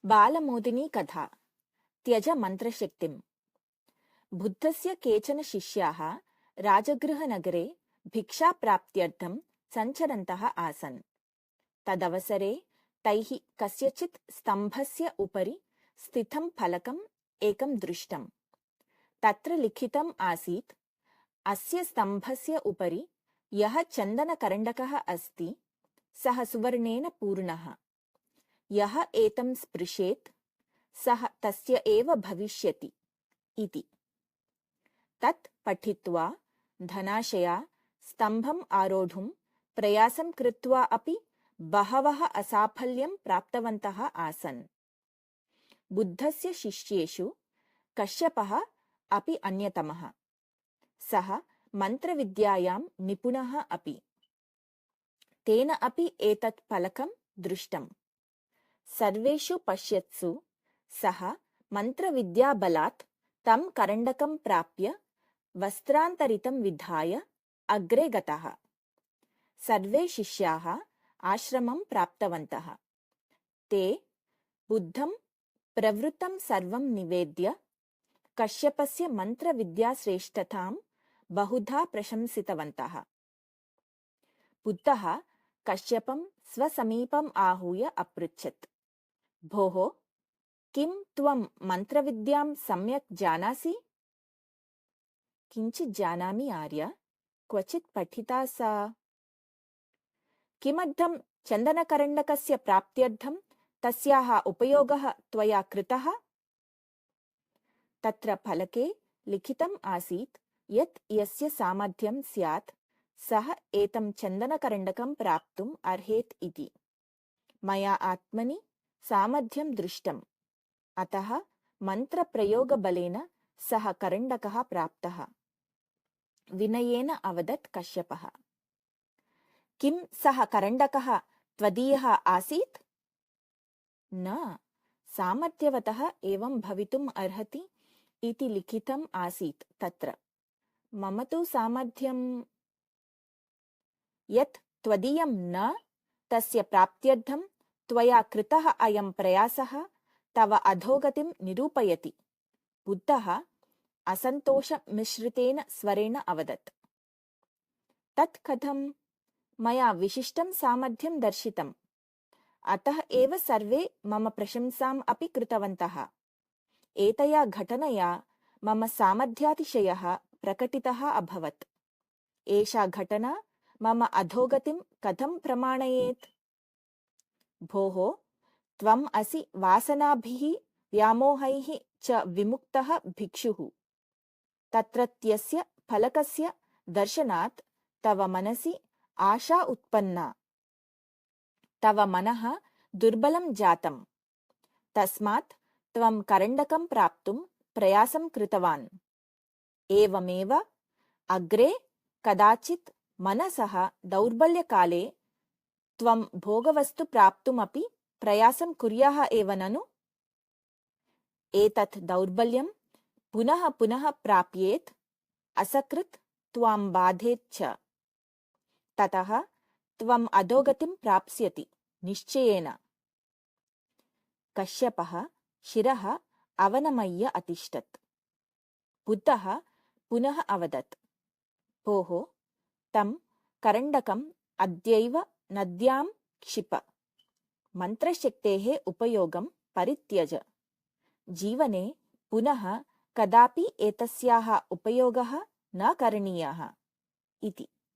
बालमोदिनी कथा। त्यज मन्त्रशक्तिम्। बुद्धस्य केचन शिष्याः राजगृहनगरे भिक्षाप्राप्त्यर्थं सञ्चरन्तः आसन्। तदवसरे तैः कस्यचित् स्तम्भस्य उपरि स्थितं फलकम् एकं दृष्टम्। तत्र लिखितम् आसीत्, अस्य स्तम्भस्य उपरि यः चन्दनकरण्डकः अस्ति सः सुवर्णेन पूर्णः। यः एतं स्पृशेत् सः तस्य एव भविष्यति इति। तत् पठित्वा धनाशया स्तम्भम् आरोढुं प्रयासं कृत्वा अपि बहवः असाफल्यं प्राप्तवन्तः आसन्। बुद्धस्य शिष्येषु कश्यपः अपि अन्यतमः। सः मन्त्रविद्यायां निपुणः अपि। तेन अपि एतत् फलकं दृष्टम्। सर्वेषु पश्यत्सु सः मन्त्रविद्याबलात् तं करण्डकं प्राप्य वस्त्रान्तरितं विधाय अग्रे गतः। सर्वे शिष्याः आश्रमं प्राप्तवन्तः। ते बुद्धं प्रवृत्तं सर्वं निवेद्य कश्यपस्य मन्त्रविद्याश्रेष्ठतां बहुधा प्रशंसितवन्तः। बुद्धः कश्यपं स्वसमीपम् आहूय अपृच्छत्, भोः, किं त्वं मन्त्रविद्यां सम्यक् जानासि? किञ्चित् जानामि आर्य, क्वचित् पठिता सा। किमर्थं चन्दनकरण्डकस्य प्राप्त्यर्थं तस्याः उपयोगः त्वया कृतः? तत्र फलके लिखितम् आसीत् यत् यस्य सामर्थ्यं स्यात् सः एतं चन्दनकरण्डकं प्राप्तुम् अर्हेत् इति। मया आत्मनि सामर्थ्यं दृष्टम्, अतः मन्त्रप्रयोगबलेन सः करण्डकः प्राप्तः। विनयेन अवदत् कश्यपः। किं सः करण्डकः त्वदीयः आसीत्? न, सामर्थ्यवतः एवं भवितुम् अर्हति इति लिखितम् आसीत् तत्र। मम तु सामर्थ्यं यत् त्वदीयं न, तस्य प्राप्त्यर्थं त्वया कृतः अयं प्रयासः तव अधोगतिं निरूपयति, बुद्धः असन्तोषमिश्रितेन स्वरेण अवदत्। तत् कथं? मया विशिष्टं सामर्थ्यं दर्शितम्, अतः एव सर्वे मम प्रशंसाम् अपि कृतवन्तः। एतया घटनया मम सामर्थ्यातिशयः प्रकटितः अभवत्। एषा घटना मम अधोगतिं कथं प्रमाणयेत्? भोः, त्वम् असि वासनाभिः व्यामोहैः च विमुक्तः भिक्षुः। तत्रत्यस्य फलकस्य दर्शनात् तव मनसि आशा उत्पन्ना। तव मनः दुर्बलं जातम्। तस्मात् त्वं करण्डकं प्राप्तुं प्रयासं कृतवान्। एवमेव अग्रे कदाचित् मनसः दौर्बल्यकाले त्वं भोगवस्तु प्राप्तुमपि प्रयासं कुर्याः एव ननु? एतत् दौर्बल्यं पुनः पुनः प्राप्येत्, असकृत् त्वां बाधेत् च। ततः त्वम् अधोगतिं प्राप्स्यति निश्चयेन। कश्यपः शिरः अवनमय्य अतिष्ठत्। बुद्धः पुनः अवदत्, भोः, तं करण्डकम् अद्यैव नद्यां क्षिप। मन्त्रशक्तेः उपयोगं परित्यज। जीवने पुनः कदापि एतस्याः उपयोगः न करणीयः इति।